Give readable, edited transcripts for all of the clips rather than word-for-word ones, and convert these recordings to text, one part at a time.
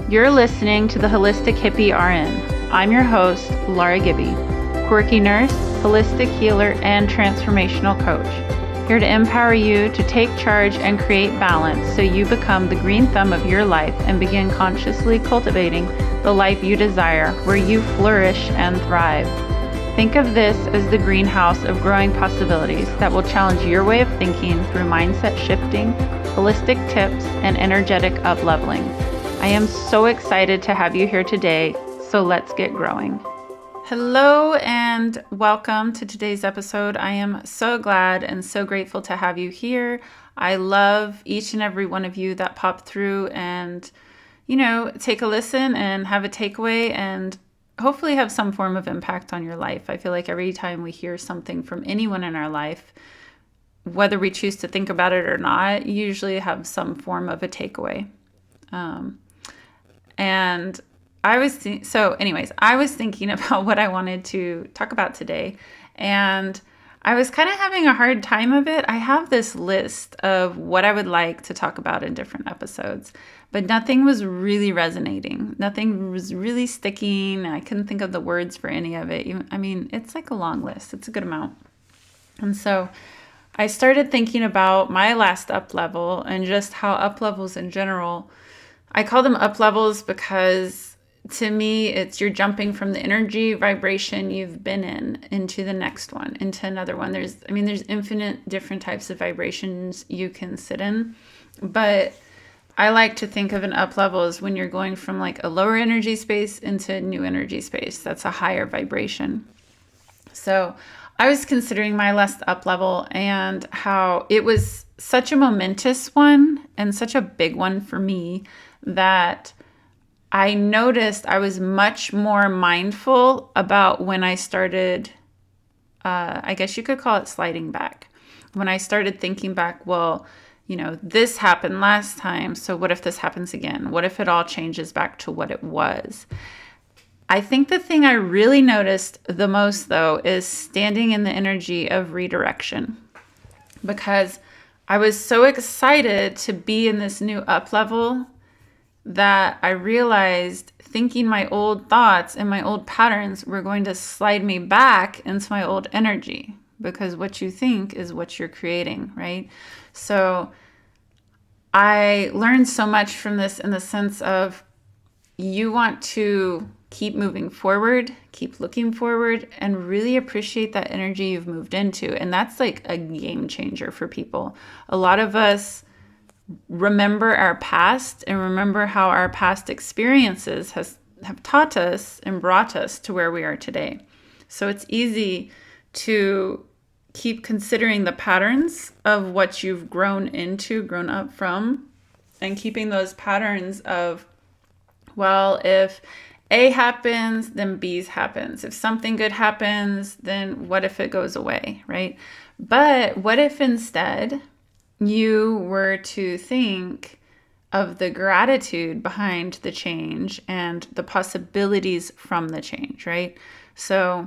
You're listening to the Holistic Hippie RN. I'm your host, Laura Gibby, quirky nurse, holistic healer, and transformational coach. Here to empower you to take charge and create balance so you become the green thumb of your life and begin consciously cultivating the life you desire, where you flourish and thrive. Think of this as the greenhouse of growing possibilities that will challenge your way of thinking through mindset shifting, holistic tips, and energetic upleveling. I am so excited to have you here today, so let's get growing. Hello and welcome to today's episode. I am so glad and so grateful to have you here. I love each and every one of you that pop through and, take a listen and have a takeaway and hopefully have some form of impact on your life. I feel like every time we hear something from anyone in our life, whether we choose to think about it or not, you usually have some form of a takeaway. And I was thinking about what I wanted to talk about today, and I was kind of having a hard time of it. I have this list of what I would like to talk about in different episodes, but nothing was really resonating. Nothing was really sticking. I couldn't think of the words for any of it. It's like a long list. It's a good amount. And so I started thinking about my last up level and just how up levels in general, I call them up levels because to me, it's you're jumping from the energy vibration you've been in into the next one, into another one. There's infinite different types of vibrations you can sit in, but I like to think of an up level as when you're going from like a lower energy space into a new energy space. That's a higher vibration. So I was considering my last up level and how it was such a momentous one and such a big one for me that I noticed I was much more mindful about when I started, I guess you could call it sliding back. When I started thinking back, this happened last time, so what if this happens again? What if it all changes back to what it was? I think the thing I really noticed the most, though, is standing in the energy of redirection, because I was so excited to be in this new up level that I realized thinking my old thoughts and my old patterns were going to slide me back into my old energy, because what you think is what you're creating, right? So I learned so much from this in the sense of you want to keep moving forward, keep looking forward, and really appreciate that energy you've moved into. And that's like a game changer for people. A lot of us remember our past and remember how our past experiences have taught us and brought us to where we are today. So it's easy to keep considering the patterns of what you've grown up from, and keeping those patterns of, well, if A happens, then B happens. If something good happens, then what if it goes away, right? But what if instead you were to think of the gratitude behind the change and the possibilities from the change, right? So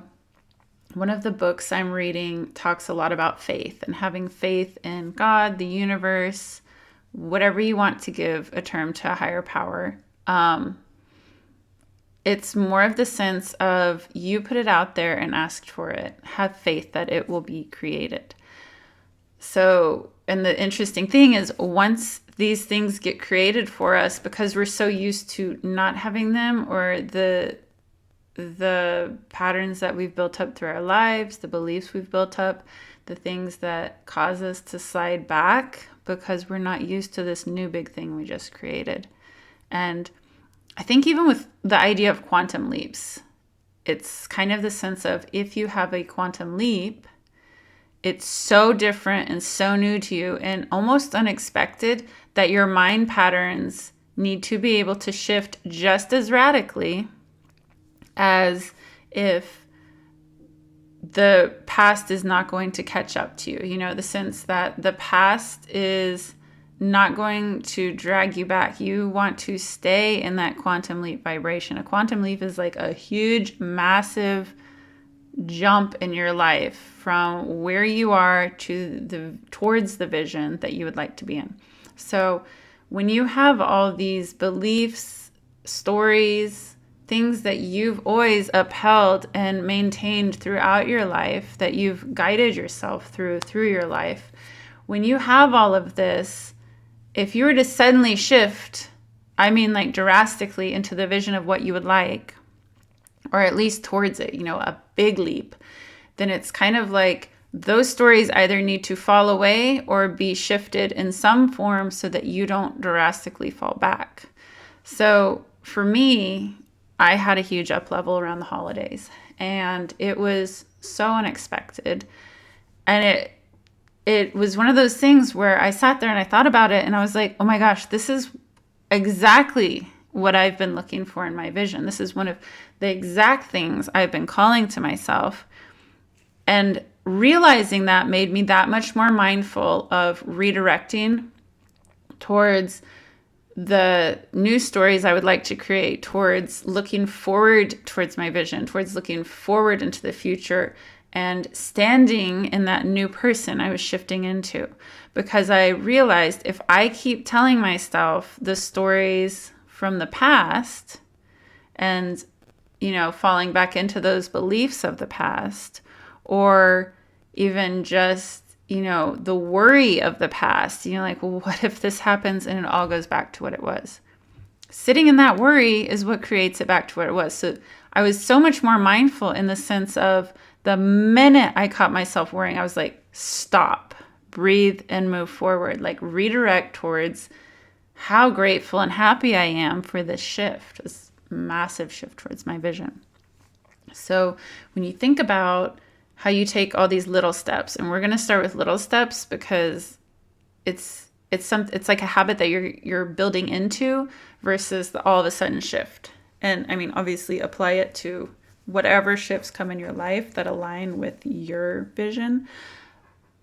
one of the books I'm reading talks a lot about faith and having faith in God, the universe, whatever you want to give a term to a higher power. It's more of the sense of you put it out there and asked for it. Have faith that it will be created. So, and the interesting thing is, once these things get created for us, because we're so used to not having them, or the patterns that we've built up through our lives, the beliefs we've built up, the things that cause us to slide back because we're not used to this new big thing we just created. And I think even with the idea of quantum leaps, it's kind of the sense of, if you have a quantum leap, it's so different and so new to you and almost unexpected that your mind patterns need to be able to shift just as radically as if the past is not going to catch up to you. The sense that the past is not going to drag you back. You want to stay in that quantum leap vibration. A quantum leap is like a huge, massive jump in your life from where you are towards the vision that you would like to be in. So when you have all these beliefs stories, things that you've always upheld and maintained throughout your life, that you've guided yourself through your life. When you have all of this, if you were to suddenly shift, I mean like drastically, into the vision of what you would like, or at least towards it, a big leap, then it's kind of like those stories either need to fall away or be shifted in some form so that you don't drastically fall back. So for me, I had a huge up level around the holidays, and it was so unexpected. And it was one of those things where I sat there and I thought about it, and I was like, oh my gosh, this is exactly what I've been looking for in my vision. This is one of the exact things I've been calling to myself. And realizing that made me that much more mindful of redirecting towards the new stories I would like to create, towards looking forward towards my vision, towards looking forward into the future and standing in that new person I was shifting into. Because I realized if I keep telling myself the stories from the past and, falling back into those beliefs of the past, or even just the worry of the past, like, well, what if this happens and it all goes back to what it was? Sitting in that worry is what creates it back to what it was. So I was so much more mindful in the sense of the minute I caught myself worrying, I was like, stop, breathe, and move forward. Like redirect towards how grateful and happy I am for this shift, this massive shift towards my vision. So when you think about how you take all these little steps, and we're going to start with little steps because it's like a habit that you're building into versus the all of a sudden shift. And I mean, obviously apply it to whatever shifts come in your life that align with your vision.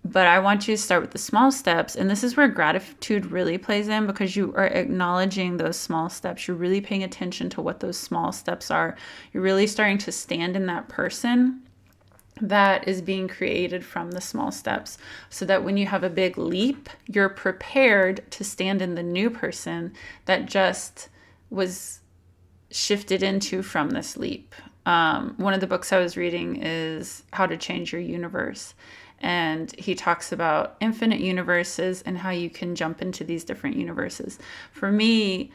But I want you to start with the small steps. And this is where gratitude really plays in, because you are acknowledging those small steps. You're really paying attention to what those small steps are. You're really starting to stand in that person that is being created from the small steps, so that when you have a big leap, you're prepared to stand in the new person that just was shifted into from this leap. One of the books I was reading is How to Change Your Universe. And he talks about infinite universes and how you can jump into these different universes. For me,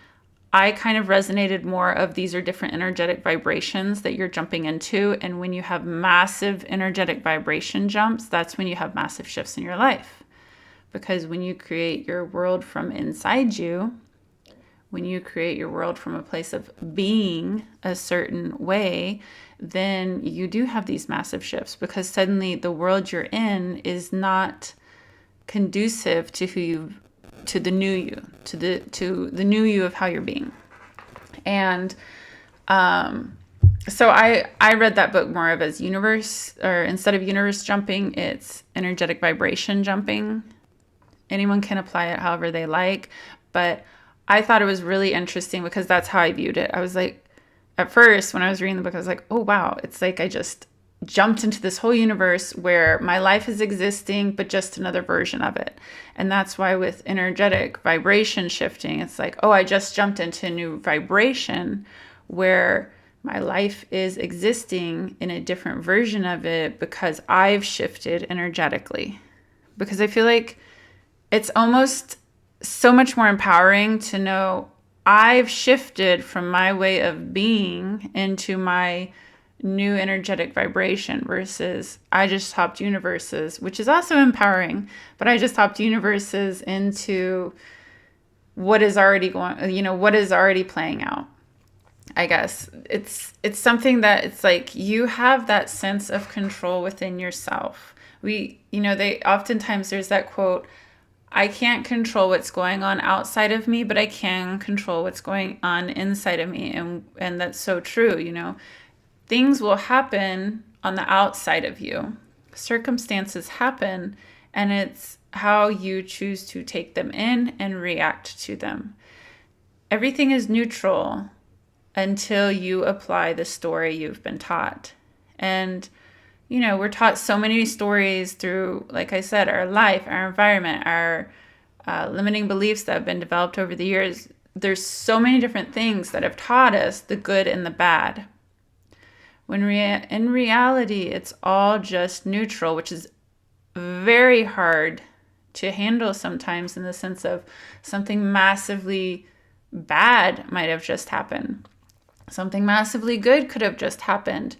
I kind of resonated more of these are different energetic vibrations that you're jumping into. And when you have massive energetic vibration jumps, that's when you have massive shifts in your life. Because when you create your world from inside you, when you create your world from a place of being a certain way, then you do have these massive shifts, because suddenly the world you're in is not conducive to to the new you, to the new you of how you're being. And so I read that book more of as universe, or instead of universe jumping, it's energetic vibration jumping. Anyone can apply it however they like, but I thought it was really interesting because that's how I viewed it. I was like, at first when I was reading the book, I was like, oh wow, it's like I just jumped into this whole universe where my life is existing, but just another version of it. And that's why with energetic vibration shifting, it's like, oh, I just jumped into a new vibration where my life is existing in a different version of it because I've shifted energetically. Because I feel like it's almost so much more empowering to know I've shifted from my way of being into my new energetic vibration, versus I just hopped universes, which is also empowering, but I just hopped universes into what is already what is already playing out. I guess it's something that it's like you have that sense of control within yourself. They oftentimes, there's that quote, I can't control what's going on outside of me, but I can control what's going on inside of me. And that's so true. Things will happen on the outside of you. Circumstances happen, and it's how you choose to take them in and react to them. Everything is neutral until you apply the story you've been taught. And we're taught so many stories through, like I said, our life, our environment, our limiting beliefs that have been developed over the years. there's so many different things that have taught us the good and the bad. When in reality, it's all just neutral, which is very hard to handle sometimes, in the sense of something massively bad might have just happened. Something massively good could have just happened.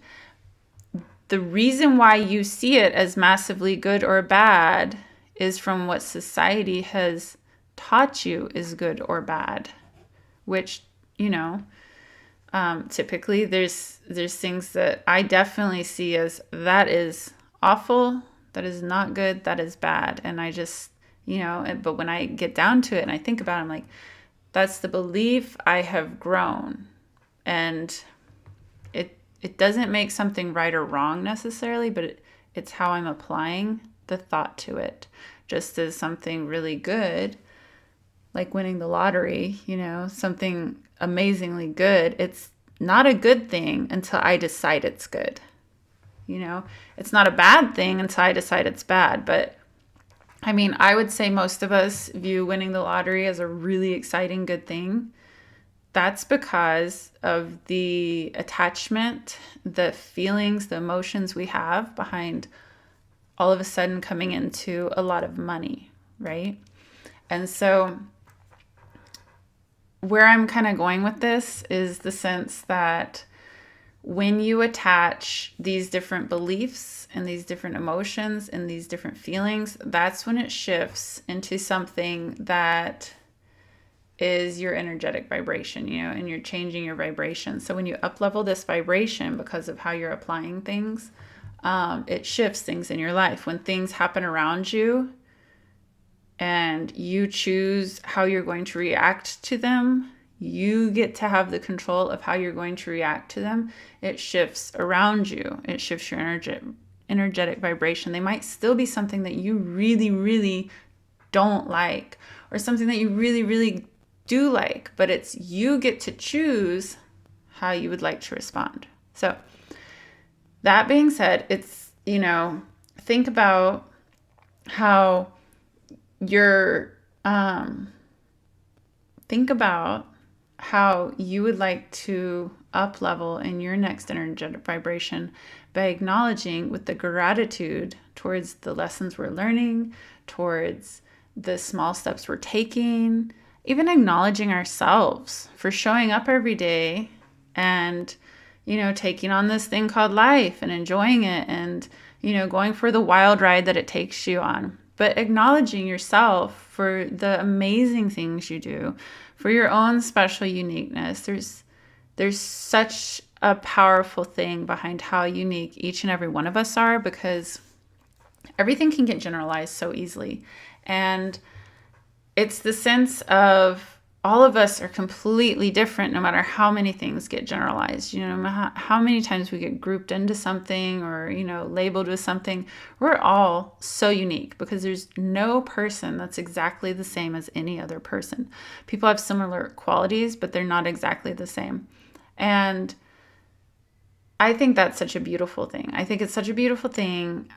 The reason why you see it as massively good or bad is from what society has taught you is good or bad, which, typically there's things that I definitely see as that is awful, that is not good, that is bad. And I just, but when I get down to it and I think about it, I'm like, that's the belief I have grown. And it doesn't make something right or wrong necessarily, but it's how I'm applying the thought to it. Just as something really good, like winning the lottery, something amazingly good, it's not a good thing until I decide it's good. It's not a bad thing until I decide it's bad. But I would say most of us view winning the lottery as a really exciting, good thing. That's because of the attachment, the feelings, the emotions we have behind all of a sudden coming into a lot of money, right? And so where I'm kind of going with this is the sense that when you attach these different beliefs and these different emotions and these different feelings, that's when it shifts into something that is your energetic vibration, and you're changing your vibration. So when you uplevel this vibration because of how you're applying things, it shifts things in your life. When things happen around you and you choose how you're going to react to them, you get to have the control of how you're going to react to them. It shifts around you. It shifts your energetic vibration. They might still be something that you really, really don't like, or something that you really, really do like, but it's you get to choose how you would like to respond. So that being said, it's, think about how you're, think about how you would like to up level in your next energetic vibration by acknowledging with the gratitude towards the lessons we're learning, towards the small steps we're taking, even acknowledging ourselves for showing up every day and, taking on this thing called life and enjoying it and, going for the wild ride that it takes you on. But acknowledging yourself for the amazing things you do, for your own special uniqueness. There's such a powerful thing behind how unique each and every one of us are, because everything can get generalized so easily. And it's the sense of all of us are completely different no matter how many things get generalized. How many times we get grouped into something or, labeled with something. We're all so unique because there's no person that's exactly the same as any other person. People have similar qualities, but they're not exactly the same. And I think that's such a beautiful thing. I think it's such a beautiful thing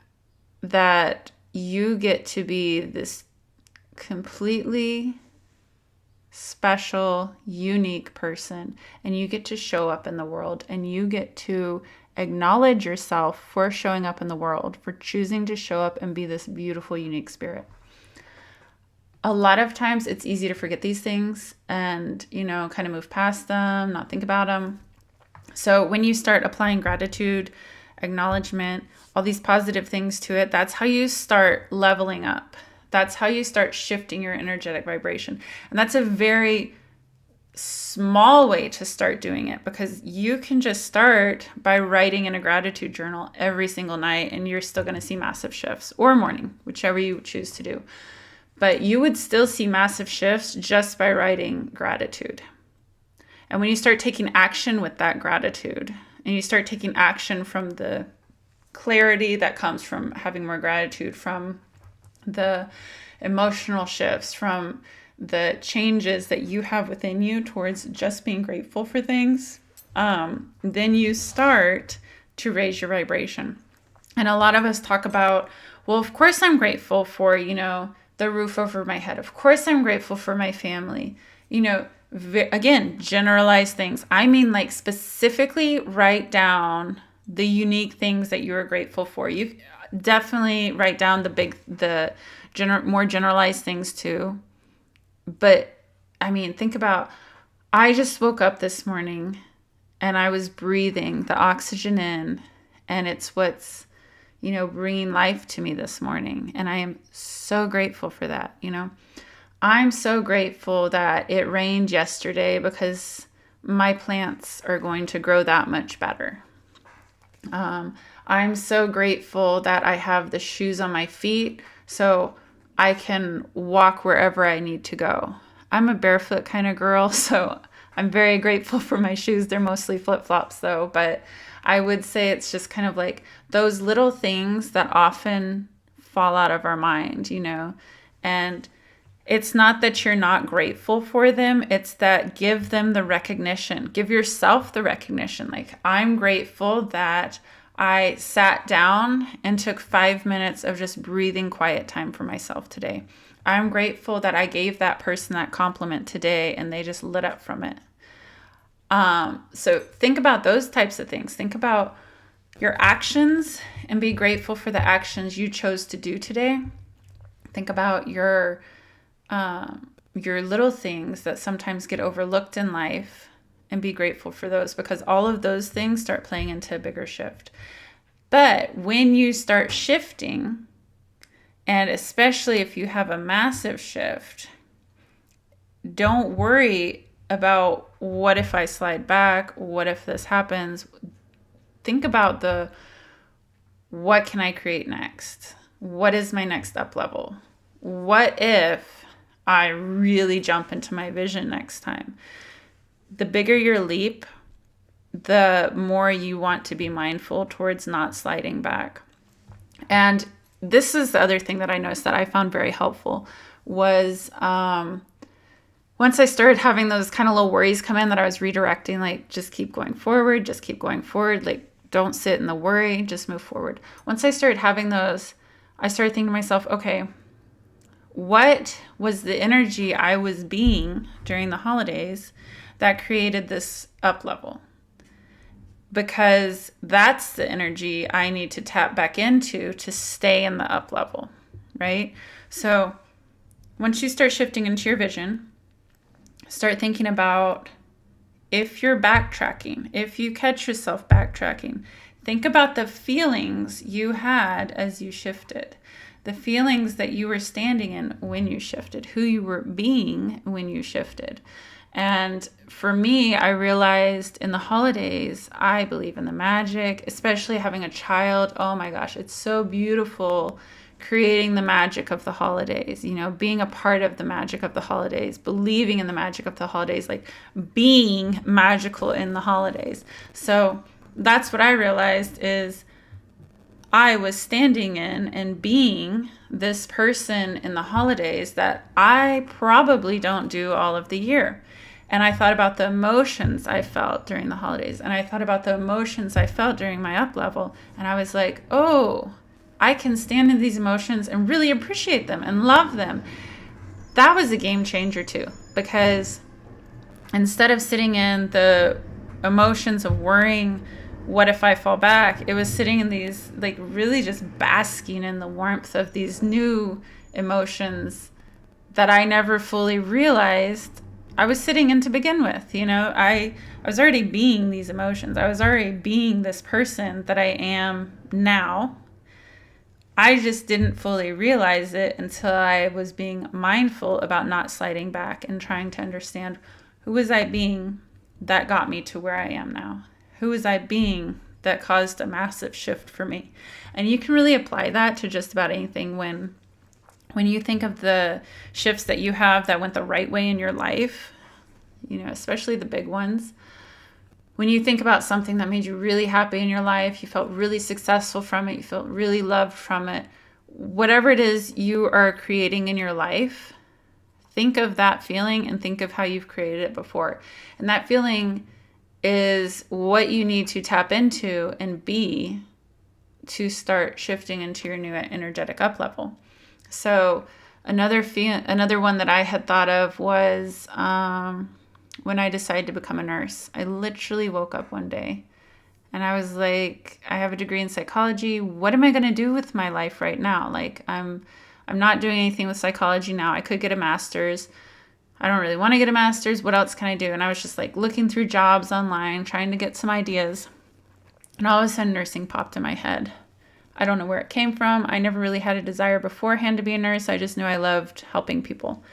that you get to be this completely special, unique person, and you get to show up in the world, and you get to acknowledge yourself for showing up in the world, for choosing to show up and be this beautiful, unique spirit. A lot of times it's easy to forget these things and, kind of move past them, not think about them. So when you start applying gratitude, acknowledgement, all these positive things to it, that's how you start leveling up. That's how you start shifting your energetic vibration. And that's a very small way to start doing it, because you can just start by writing in a gratitude journal every single night, and you're still going to see massive shifts, or morning, whichever you choose to do. But you would still see massive shifts just by writing gratitude. And when you start taking action with that gratitude, and you start taking action from the clarity that comes from having more gratitude, from the emotional shifts, from the changes that you have within you towards just being grateful for things, then you start to raise your vibration. And a lot of us talk about, well, of course I'm grateful for, the roof over my head. Of course I'm grateful for my family. again, generalize things. I mean, like specifically write down the unique things that you are grateful for. You definitely write down more generalized things too. But I mean, think about, I just woke up this morning and I was breathing the oxygen in, and it's what's, bringing life to me this morning. And I am so grateful for that. I'm so grateful that it rained yesterday because my plants are going to grow that much better. I'm so grateful that I have the shoes on my feet so I can walk wherever I need to go. I'm a barefoot kind of girl, so I'm very grateful for my shoes. They're mostly flip-flops though, but I would say it's just kind of like those little things that often fall out of our mind, and it's not that you're not grateful for them. It's that give them the recognition. Give yourself the recognition. Like, I'm grateful that I sat down and took 5 minutes of just breathing quiet time for myself today. I'm grateful that I gave that person that compliment today and they just lit up from it. So think about those types of things. Think about your actions and be grateful for the actions you chose to do today. Think about your little things that sometimes get overlooked in life and be grateful for those, because all of those things start playing into a bigger shift. But when you start shifting, and especially if you have a massive shift, don't worry about what if I slide back? What if this happens? Think about what can I create next? What is my next up level? What if I really jump into my vision next time? The bigger your leap, the more you want to be mindful towards not sliding back. And this is the other thing that I noticed that I found very helpful was once I started having those kind of little worries come in that I was redirecting, like just keep going forward, like don't sit in the worry, just move forward. Once I started having those, I started thinking to myself, okay, what was the energy I was being during the holidays that created this up level? Because that's the energy I need to tap back into to stay in the up level, right? So once you start shifting into your vision, start thinking about if you're backtracking, if you catch yourself backtracking, think about the feelings you had as you shifted, the feelings that you were standing in when you shifted, who you were being when you shifted. And for me, I realized in the holidays, I believe in the magic, especially having a child. Oh my gosh, it's so beautiful creating the magic of the holidays, being a part of the magic of the holidays, believing in the magic of the holidays, like being magical in the holidays. So that's what I realized is I was standing in and being this person in the holidays that I probably don't do all of the year. And I thought about the emotions I felt during the holidays. And I thought about the emotions I felt during my up level. And I was like, oh, I can stand in these emotions and really appreciate them and love them. That was a game changer too, because instead of sitting in the emotions of worrying, what if I fall back? It was sitting in these, like really just basking in the warmth of these new emotions that I never fully realized I was sitting in to begin with. I was already being these emotions. I was already being this person that I am now. I just didn't fully realize it until I was being mindful about not sliding back and trying to understand, who was I being that got me to where I am now? Who was I being that caused a massive shift for me? And you can really apply that to just about anything when you think of the shifts that you have that went the right way in your life, especially the big ones. When you think about something that made you really happy in your life, you felt really successful from it, you felt really loved from it, whatever it is you are creating in your life, think of that feeling and think of how you've created it before. And that feeling is what you need to tap into and be to start shifting into your new energetic up level. So another one that I had thought of was when I decided to become a nurse. I literally woke up one day and I was like, I have a degree in psychology. What am I going to do with my life right now? Like, I'm not doing anything with psychology now. I could get a master's. I don't really want to get a master's. What else can I do? And I was just like looking through jobs online, trying to get some ideas. And all of a sudden, nursing popped in my head. I don't know where it came from. I never really had a desire beforehand to be a nurse. I just knew I loved helping people.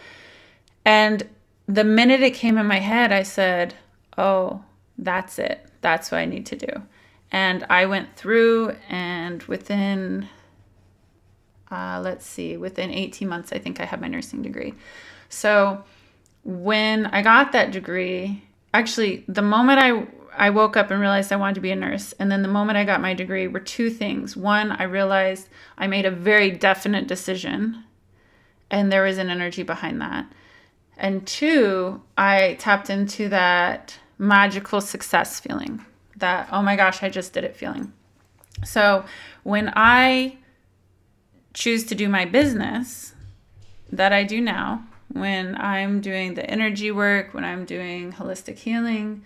And the minute it came in my head, I said, oh, that's it. That's what I need to do. And I went through, and within 18 months, I think I had my nursing degree. So when I got that degree, actually, the moment I woke up and realized I wanted to be a nurse, and then the moment I got my degree were two things. One, I realized I made a very definite decision, and there was an energy behind that. And two, I tapped into that magical success feeling, that, oh my gosh, I just did it feeling. So when I choose to do my business that I do now, when I'm doing the energy work, when I'm doing holistic healing,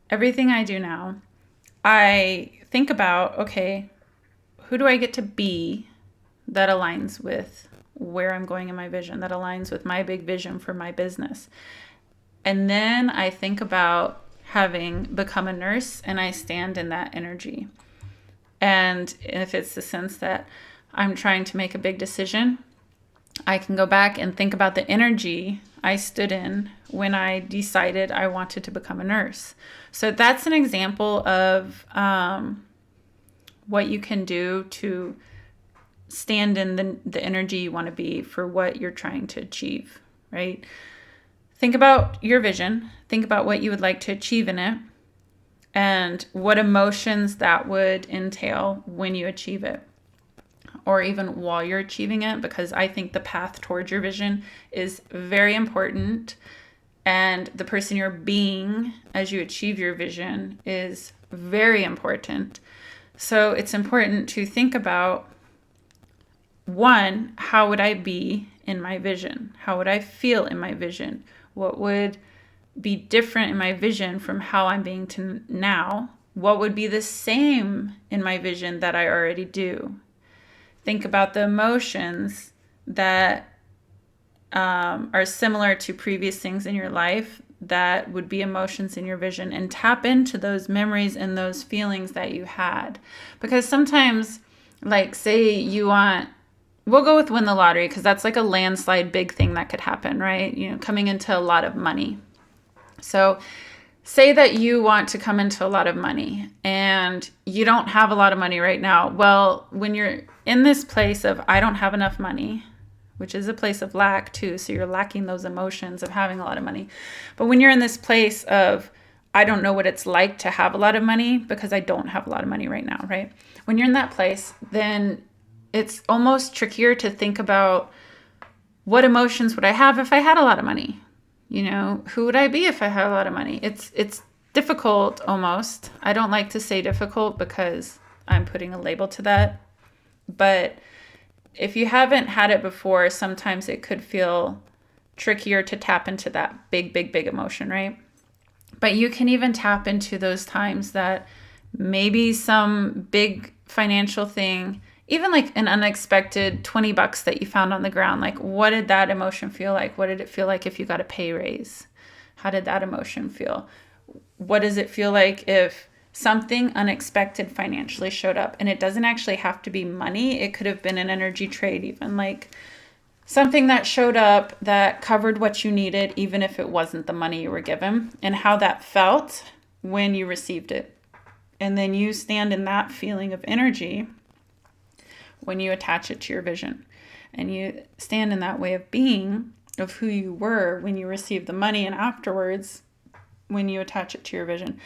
everything I do now, I think about, okay, who do I get to be that aligns with where I'm going in my vision, that aligns with my big vision for my business. And then I think about having become a nurse, and I stand in that energy. And if it's the sense that I'm trying to make a big decision, I can go back and think about the energy I stood in when I decided I wanted to become a nurse. So that's an example of what you can do to stand in the energy you want to be for what you're trying to achieve, right? Think about your vision. Think about what you would like to achieve in it and what emotions that would entail when you achieve it, or even while you're achieving it, because I think the path towards your vision is very important, and the person you're being as you achieve your vision is very important. So it's important to think about, one, how would I be in my vision? How would I feel in my vision? What would be different in my vision from how I'm being to now? What would be the same in my vision that I already do? Think about the emotions that are similar to previous things in your life that would be emotions in your vision, and tap into those memories and those feelings that you had. Because sometimes, like, say you want, we'll go with win the lottery, because that's like a landslide big thing that could happen, right? You know, coming into a lot of money. So say that you want to come into a lot of money and you don't have a lot of money right now. Well, when you're in this place of I don't have enough money, which is a place of lack too, so you're lacking those emotions of having a lot of money. But when you're in this place of I don't know what it's like to have a lot of money because I don't have a lot of money right now, right? When you're in that place, then it's almost trickier to think about what emotions would I have if I had a lot of money? You know, who would I be if I had a lot of money? It's difficult almost. I don't like to say difficult because I'm putting a label to that. But if you haven't had it before, sometimes it could feel trickier to tap into that big, big, big emotion, right? But you can even tap into those times that maybe some big financial thing, even like an unexpected $20 that you found on the ground, like what did that emotion feel like? What did it feel like if you got a pay raise? How did that emotion feel? What does it feel like if something unexpected financially showed up? And it doesn't actually have to be money. It could have been an energy trade, even like something that showed up that covered what you needed, even if it wasn't the money you were given, and how that felt when you received it. And then you stand in that feeling of energy when you attach it to your vision, and you stand in that way of being of who you were when you received the money, and afterwards when you attach it to your vision.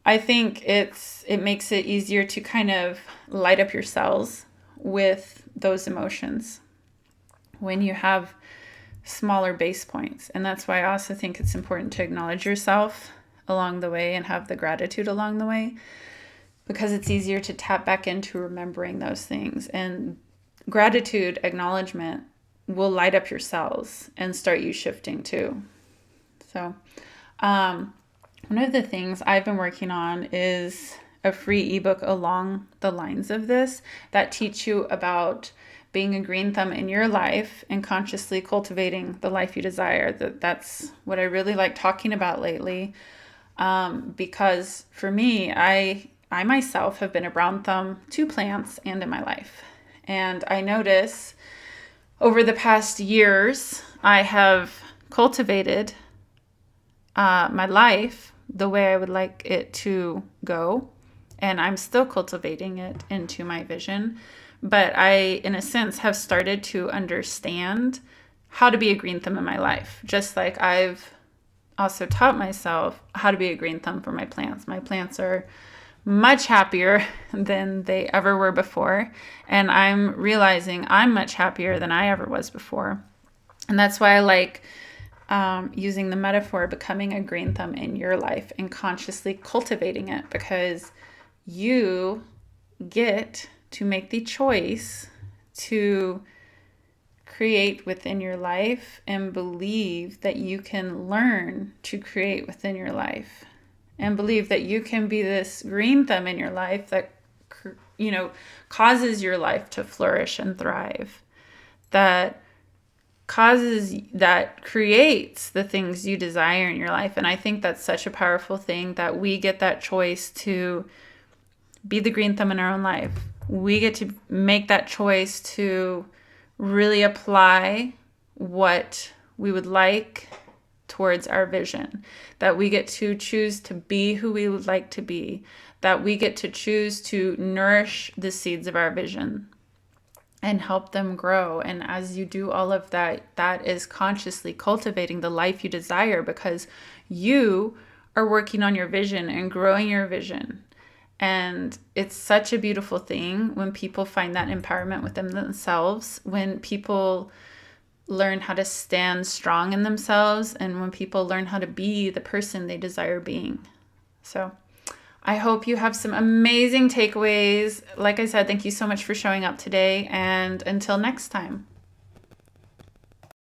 I think it makes it easier to kind of light up your cells with those emotions when you have smaller base points. And that's why I also think it's important to acknowledge yourself along the way and have the gratitude along the way, because it's easier to tap back into remembering those things. And gratitude, acknowledgement will light up your cells and start you shifting too. So One of the things I've been working on is a free ebook along the lines of this that teach you about being a green thumb in your life and consciously cultivating the life you desire. That's what I really like talking about lately. Because for me, I myself have been a brown thumb to plants and in my life. And I notice over the past years, I have cultivated my life the way I would like it to go. And I'm still cultivating it into my vision. But I, in a sense, have started to understand how to be a green thumb in my life. Just like I've also taught myself how to be a green thumb for my plants. My plants are much happier than they ever were before. And I'm realizing I'm much happier than I ever was before. And that's why I like using the metaphor becoming a green thumb in your life and consciously cultivating it, because you get to make the choice to create within your life and believe that you can learn to create within your life and believe that you can be this green thumb in your life that, causes your life to flourish and thrive, that creates the things you desire in your life. And I think that's such a powerful thing, that we get that choice to be the green thumb in our own life. We get to make that choice to really apply what we would like towards our vision, that we get to choose to be who we would like to be, that we get to choose to nourish the seeds of our vision and help them grow. And as you do all of that, that is consciously cultivating the life you desire, because you are working on your vision and growing your vision. And it's such a beautiful thing when people find that empowerment within themselves, when people learn how to stand strong in themselves, and when people learn how to be the person they desire being. So I hope you have some amazing takeaways. Like I said, thank you so much for showing up today, and until next time.